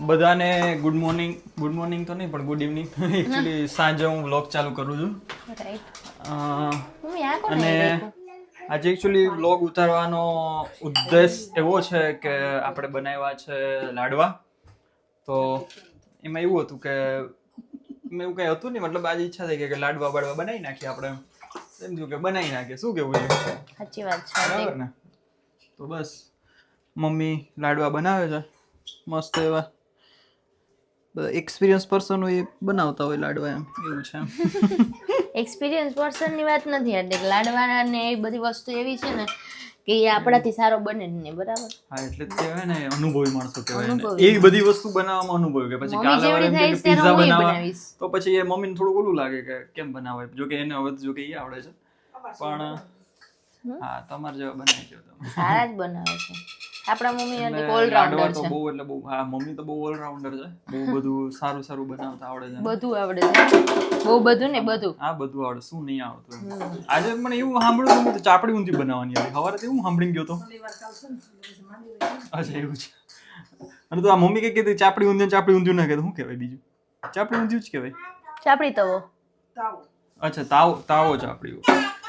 બધાને good morning તો નહીં પણ ગુડ ઇવનિંગ. એકચ્યુઅલી સાંજે હું વ્લોગ ચાલુ કરું છું અને આજે એકચ્યુઅલી વ્લોગ ઉતારવાનો ઉદ્દેશ એવો છે કે આપણે બનાવ્યા છે લાડવા. તો એમાં એવું હતું કે એવું કંઈ હતું નહીં, મતલબ આજે ઈચ્છા થઈ કે લાડવા બનાવી નાખીએ આપણે. એમ થયું કે બનાવી નાખીએ, શું કેવું છે? સાચી વાત છે બરાબર ને? તો બસ મમ્મી લાડવા બનાવે છે મસ્ત એવા. એક્સપિરિયન્સ પર્સન હોય એ બનાવતા હોય લાડવા, એમ એવું છે. એક્સપિરિયન્સ પર્સન ની વાત નથી, એટલે લાડવા ને એ બધી વસ્તુ એવી છે ને કે એ આપણાથી સારો બને જ નહીં. બરાબર? હા, એટલે જ કહેવાય ને અનુભવી માણસો કહેવાય ને. એવી બધી વસ્તુ બનાવવામાં અનુભવ કે પછી કાલે વાળા એમ કે પિઝા બનાવવા તો પછી એ મમ્મીને થોડું ઓલું લાગે કે કેમ બનાવાય. જો કે એને હવે જો કે એ આવડે છે, પણ હા તમારે જેવા બનાવી દો તમે. સારા જ બનાવે છે આપણા મમ્મી. એટલે ઓલરાઉન્ડર છે. બહુ એટલે બહુ, હા મમ્મી તો બહુ ઓલરાઉન્ડર છે. બહુ બધું સારું બનાવતા આવડે છે. બધું આવડે છે. બહુ બધું ને બધું. હા બધું આવડે, શું નહીં આવડતું. આજે મને એવું સાંભળ્યું તો ચાપડી ઊંધી બનાવવાની હતી. સવારે એવું સાંભળી ગયો તો. અચ્છા એવું છે. અને તો આ મમ્મી કે કીધું ચાપડી ઊંધિયું ના કહેતું, શું કહેવાય બીજું? ચાપડી ઊંધિયું જ કહેવાય. ચાપડી તવો. અચ્છા તાવો ચાપડી.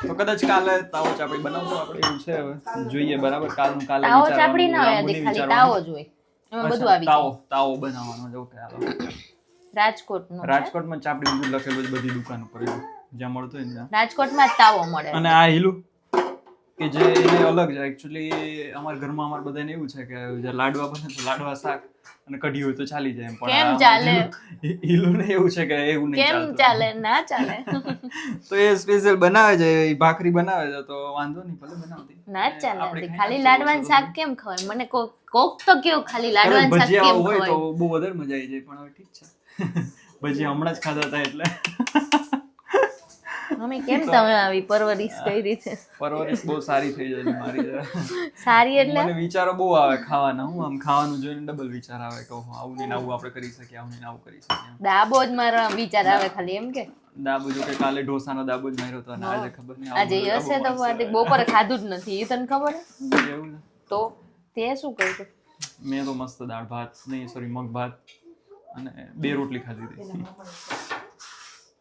તો કદાચ કાલે તાવો ચાપડી બનાવશું આપણે, એવું છે. હવે જોઈએ બરાબર. કાલે તાવો ચાપડી ના હોય, ખાલી તાવો જ હોય. એમાં બધું આવી જાય. તાવો બનાવવાનો છે. ઓકે હાલો. રાજકોટમાં ચાપડી ઊંધિયું લખેલું છે બધી દુકાન ઉપર, જ્યાં મળતું હોય ત્યાં. રાજકોટમાં જ તાવો મળે. અને આ હીલું કે જે એને અલગ છે. એકચ્યુઅલી અમારા ઘરમાં અમારા બધાને એવું છે કે જે લાડવા બને તો લાડવા શાક અને કઢી હોય તો ચાલી જાય એમ. પણ કેમ ચાલે? હીલું ને એવું છે કે એવું નહીં ચાલતું. કેમ ચાલે? ના ચાલે. તો એ સ્પેશિયલ બનાવે છે, એ ભાખરી બનાવે છે, તો વાંધો નહીં, ભલે બનાવતી. ના ચાલે. ખાલી લાડવાનું શાક કેમ ખવાય? મને કોક તો કેવું ખાલી લાડવાનું શાક કેમ ખવાય? હોય તો બહુ વધારે મજા આવી જાય. પણ હવે ઠીક છે, ભજીયા હમણાં જ ખાધા હતા એટલે. મમ્મી કેમ તમે આવી પરવરિશ કરી છે? પરવરિશ બહુ સારી થઈ જાય મારી. સારી એટલે મને વિચારો બહુ આવે ખાવાના. હું આમ ખાવાનું જોઈને ડબલ વિચાર આવે કે આવું નહીં આવું આપણે કરી શકીએ, આવું નહીં આવું કરી શકીએ. દાબો જ મારો વિચાર આવે ખાલી, એમ કે દાબો જો કે કાલે ઢોસાનો દાબો જ માર્યો હતો અને આજે ખબર નહીં આજે હશે તો બપોરે ખાધું જ નથી. એ તને ખબર છે એવું ને? તો તે શું કર્યું? મેં તો મસ્ત દાળ ભાત નહીં સોરી મગ ભાત અને 2 રોટલી ખાધી હતી.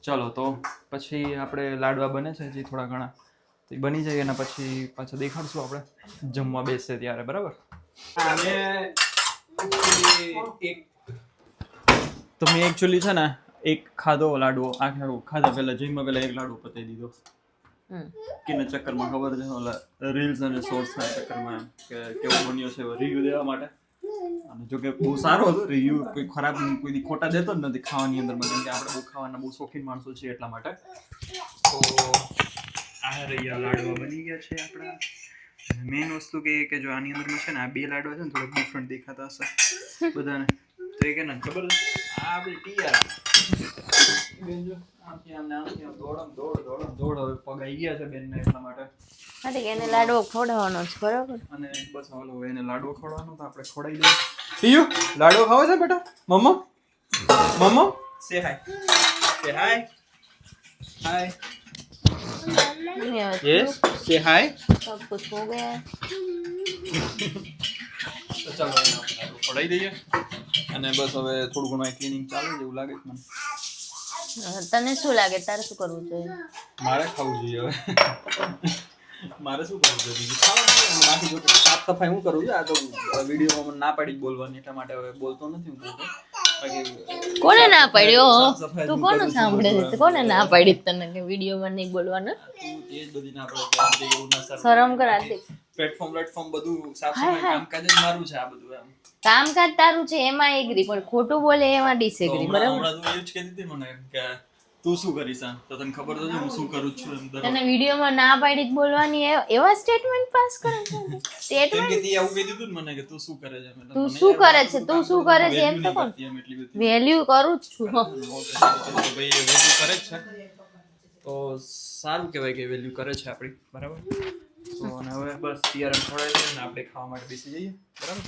ચલો તો પછી આપણે લાડવા બને છે હજી થોડા ઘણા, તો બની જાય અને પછી પાછા દેખાડશું આપણે જમવા બેસે ત્યારે. બરાબર? તો મેં એકચ્યુઅલી છે ને એક ખાધો લાડવો, આખો ખાધા પહેલા જઈમાં પહેલા એક લાડવો પતાવી દીધો. કેના ચક્કરમાં ખબર છે, ઓલા રીલ્સ અને શોર્ટ્સના ચક્કરમાં કે કેવો બન્યો છે રિવ્યુ દેવા માટે. અને જો કે બહુ સારો હતો રિવ્યુ, કોઈ ખરાબ કોઈ ખોટા દેતો જ નથી ખાવાની અંદર, કેમ કે આપણે બહુ ખાવાના બહુ શોખીન માણસો છીએ એટલા માટે. તો આ રહ્યા લાડવા બની ગયા છે આપણા. મેઇન વસ્તુ કે જો આની અંદર છે ને આ 2 લાડવા છે ને થોડા ડિફરન્ટ દેખાતા હશે બધાને, તો એ કે ને ખબર છે આ આપણી ટીઆર બેન જો આમથી આમ દોડ હવે પગ આવી ગયા છે બેનને એટલા માટે. એને લાડવો ખવડાવવાનો છે. બરાબર? અને બસ હાલો એને લાડવો ખવડાવવાનો તો આપણે ખવડાવી દઈએ. ટીયુ લાડવો ખાવો છે બેટા? મમ્મા સે હાય યસ સે હાય. सब कुछ हो गया. તો ચાલો એને ખવડાવી દઈએ અને બસ હવે થોડું ઘણું ક્લીનિંગ ચાલે છે એવું લાગે છે મને. તને શું લાગે, તારે શું કરવું જોઈએ? મારે ખાવું જોઈએ હવે. મારે શું કરવું જોઈએ બીજું? ખાવાનું બાકી જો સાફ સફાઈ હું કરું છું. આ તો વિડીયોમાં મને ના પાડી બોલવાની એટલા માટે હવે બોલતો નથી હું. કોને ના પાડ્યો? તું કોનું સાંભળે છે? કોને ના પાડી તને કે વિડીયોમાં નહીં બોલવાનું? શરમ કર. પ્લેટફોર્મ બધું સાફ સફાઈ કામકાજ જ મારું છે. આ બધું એમ કામકાજ તારું છે એમાં એગ્રી, પણ ખોટું બોલે એમાં ડિસએગ્રી. બરાબર? હમણાં તું એવું જ કહેતી હતી મને કે તું શું કરીશ, તો તને ખબર તો છે હું શું કરું છું. તને વિડીયોમાં ના પાડી જ બોલવાની એવા સ્ટેટમેન્ટ પાસ કરે છે. સ્ટેટમેન્ટ કે તી આવું કહી દીધું ને મને કે તું શું કરે છે. તું શું કરે છે એમ તો કોણ વેલ્યુ કરું જ છું. ભાઈ વેલ્યુ કરે જ છે તો સારું કહેવાય કે વેલ્યુ કરે છે આપણી. બરાબર? તો હવે બસ તૈયાર થોડા છે ને આપણે ખાવા માટે બેસી જઈએ. બરાબર?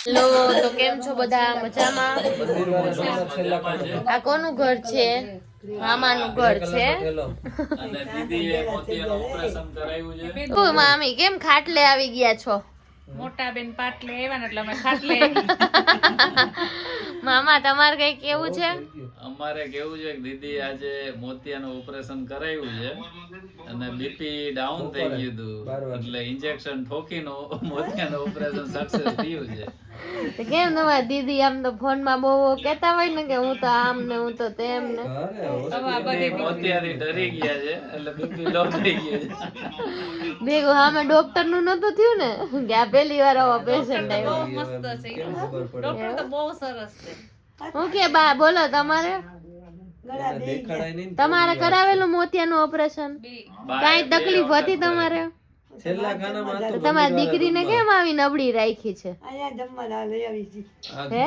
હેલો, તો કેમ છો બધા? મજામાં? આ કોનું ઘર છે? મામાનું ઘર છે. અને દીદીએ મોતિયાનું ઓપરેશન કરાવ્યું છે. ઓ મામી કેમ ખાટલે આવી ગયા છો? મોટા બેન પાટલે આવ્યા ને એટલે અમે ખાટલે મામા તમારે કઈ કેવું છે? અમારે કેવું છે કે દીદી આજે મોતિયાનું ઓપરેશન કરાવ્યું છે અને બીપી ડાઉન થઈ ગયું હતું એટલે ઇન્જેક્શન ઠોકીને મોતિયાનું ઓપરેશન સક્સેસ થયું છે. તો કેમ તમારી દીદી આમ તો ફોન માં બહુ કેતા હોય ને કે હું તો આમ ને હું તો તેમ ને મોતિયાથી ડરી ગયા છે એટલે બીપી લો થઈ ગયું છે. ભેગું સામે ડોક્ટર નું નતું થયું ને કે આ પહેલી વાર આવો પેશન્ટ આવ્યો. હું કે બા બોલો તમારે કરાવેલું મોતિયાનું ઓપરેશન કઈ તકલીફ હતી તમારે? તો તમારી દીકરીને કેમ આવી નબળી રાખી છે? હે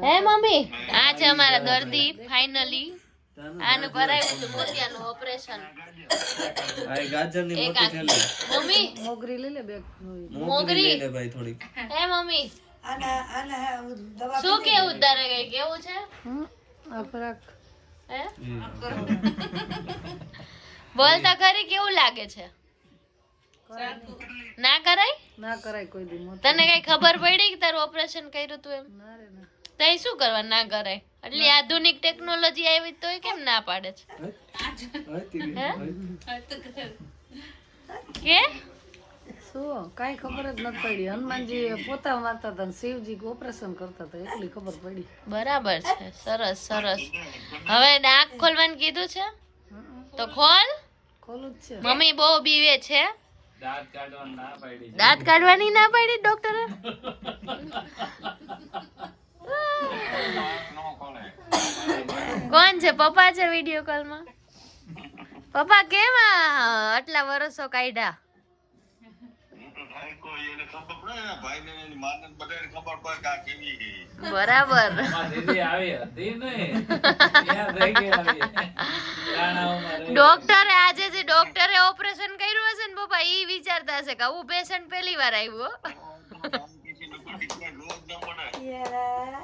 હે મમ્મી આ છે અમારા દર્દી ફાઇનલી આનું કરાવ્યું છે મોતિયાનું ઓપરેશન. મમ્મી મોગરી લઈ લે બેગ મોગરી લે ભાઈ થોડી. હે મમ્મી શું કેવું તારે કઈ કેવું છે? હે બોલતા ખરી કેવું લાગે છે? ના કરાય કોઈ દી. તને કઈ ખબર પડી કે તારું ઓપરેશન કર્યું તું એમ? તઈ શું કરવા ના કરાય? એટલે આધુનિક ટેકનોલોજી આવી તોય કેમ ના પાડે છે? કે શું કઈ ખબર જ નથી પડી. હનુમાનજી પોતા મારતા હતા, શિવજી ઓપરેશન કરતા હતા, એટલી ખબર પડી. બરાબર છે. સરસ સરસ. હવે આંખ ખોલવાનું કીધું છે તો ખોલ. ખોલું જ છે. મમ્મી બહુ બીવે છે. દાંત કાઢવાની ના પાડી છે. દાંત કાઢવાની ના પાડી ડોક્ટરે. કોણ છે? પપ્પા છે વિડિયો કોલમાં. પપ્પા કેમ આટલા વર્ષો કાઢ્યા? બરાબર. દીદી આવી હતી ને ત્યાં થઈ ગઈ આવી. ડોક્ટરે આજે જે ડોક્ટરે ઓપરેશન કર્યું હશે ને પપ્પા ઈ વિચારતા હશે કે આવું પેશન્ટ પહેલી વાર આવ્યું.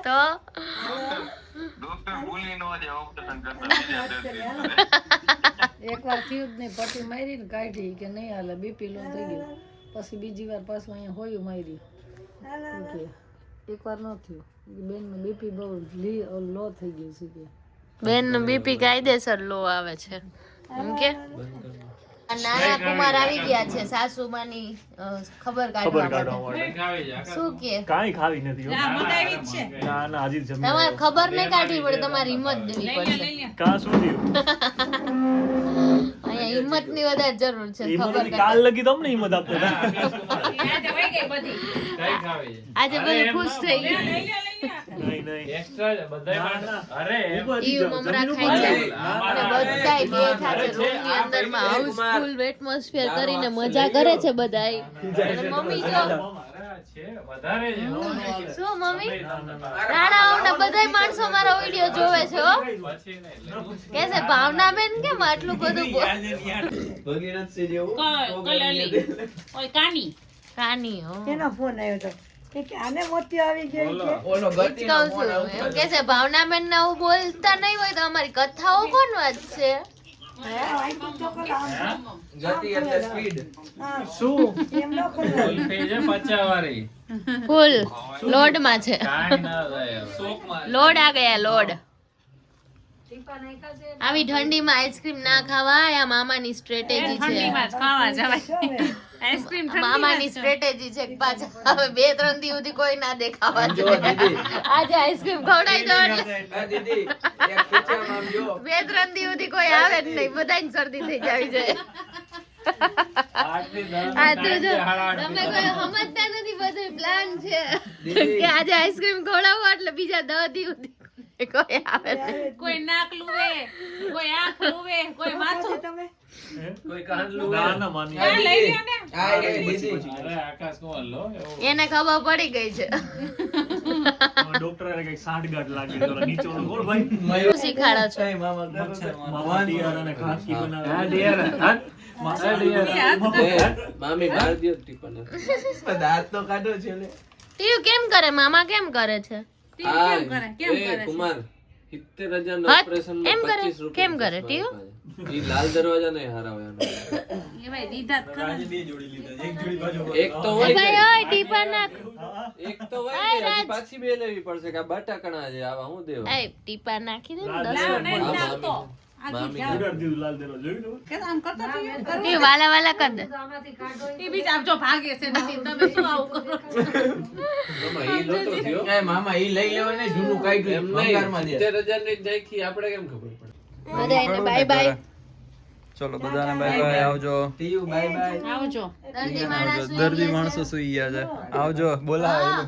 તો એકવાર થયું જ નહીં, પટ્ટી મારી ને કાઢી કે નહીં હાલે, બીપી લો થઈ ગયું. પછી બીજી વાર પાછું અહીંયા હોયું મારી. એકવાર ન થયું. બેન નું બીપી બહુ લો થઈ ગયું છે કે બેન નું બીપી કાયદેસર લો આવે છે એમ કે. નાના કુમાર આવી ગયા છે સાસુમાની ખબર કાઢવા માટે. શું કે કાઈ ખાવી નથી. ના ના હજી જમી. તમારે ખબર નહીં કાઢવી પડે, તમારી હિંમત દેવી પડશે. કા શું થયું? અહીંયા હિંમત ની વધારે જરૂર છે. ખબર કાલ લગી તમને હિંમત આપતો. આજે બધું ખુશ થઈ ગયું. નહીં નહીં એક્સ્ટ્રા જ બધાય અરે ઈ મમરા ખાય છે અને બધાય બેઠા છે રૂમ ની અંદર માં હાઉસફુલ એટમોસ્ફિયર કરીને મજા કરે છે બધાય. અને મમ્મી જો છે વધારે છે. શું મમ્મી રાણાઓના બધાય માણસો મારો વિડિયો જોવે છે હો. પછી નહીં કે છે ભાવનાબેન કેમ આટલું બધું કાની હો કેનો ફોન આવ્યો તો કે આને મોતિયો આવી ગયો છે. કહું છું એમ કે છે ભાવનાબેન ને આવું બોલતા નહીં હોય તો અમારી કથાઓ કોણ વાંચશે? કુલ્ફી છે 50 વાળી. ફૂલ લોડ માં છે. કાંઈ ના થાય હવે. લોડ આ ગયા લોડ. આવી ઠંડીમાં આઈસ્ક્રીમ ના ખાવાય. આ મામાની સ્ટ્રેટેજી છે. મામાની સ્ટ્રેટેજી છે કે પાછા હવે 2-3 દી સુધી કોઈ ના દેખાવા જોઈએ. આજે આઈસ્ક્રીમ ખવડાવી દો એટલે 2-3 દી સુધી કોઈ આવે જ નહીં, બધાને શરદી થઈ જાવી જોઈએ. આ તો જો તમે કોઈ સમજતા નથી, બધું પ્લાન છે કે આજે આઈસ્ક્રીમ ખવડાવો એટલે બીજા 10 દી સુધી કોઈ આવે નહીં. કોઈ નાક લુવે, કોઈ આંખ લુવે, કોઈ માથું કોઈ કાન લુવે. ના ના માની. આ લઈ લ્યો ને. અરે આકાશ નો લો એવું. એને ખબર પડી ગઈ છે. ડોક્ટર એને કઈક સાંઠગાંઠ લાગી તો નીચોડું કોણ ભાઈ? શું શીખાડો છો? મામા ડિયર અને ઘાટકી બનાવે. હા ડિયર હા મામી માર દિયો ટીપન દાંત તો કાઢો છે ને ટીયુ કેમ કરે? મામા કેમ કરે છે? કેમ કરે? કેમ કરે? કુમાર 70,000 નું હા, ઓપરેશન એમ કરે? 25 રૂપિયા કેમ કરે, ટીયુ? ઈ લાલ દરવાજા ને હરાવ્યા એ ભાઈ દીધા જ ખરા. આજે બે જોડી લીધા એક જોડી બાજુ એક તો એ હોય ભાઈ ગઈ. ઓય ટીપા નાખ. એક તો હોય ગઈ, હજી પાછી બે લેવી પડશે કે આ બટાકણા છે આવા હું દેવા એ ટીપા નાખી દે ને લાલ 10 લાવ, નહીં રૂપિયા. લાવતો. આ મામી ગીત લાવ. ઉડાડી દીધું લાલ દરવાજો જોયું તમે? કે આમ કરતો થયો? કરું. ટીયુ વાલા વાલા કર દે. એ બીજ આમ જો ભાગે છે નથી તમે શું આવું કરો છો? મામા ઈ નતો થયો એ મામા ઈ લઈ લેવાય ને જૂનું કાઢ્યું એમ ભંગારમાં નહીં દે 70,000 ની જ નાખી આપણે કેમ ખબર પડે બધાને બાય બાય. ચલો બધાને બાય બાય આવજો ટીયુ બાય બાય આવજો. દર્દી માણસ દર્દી માણસો સુઈ ગયા છે આવજો બોલાવો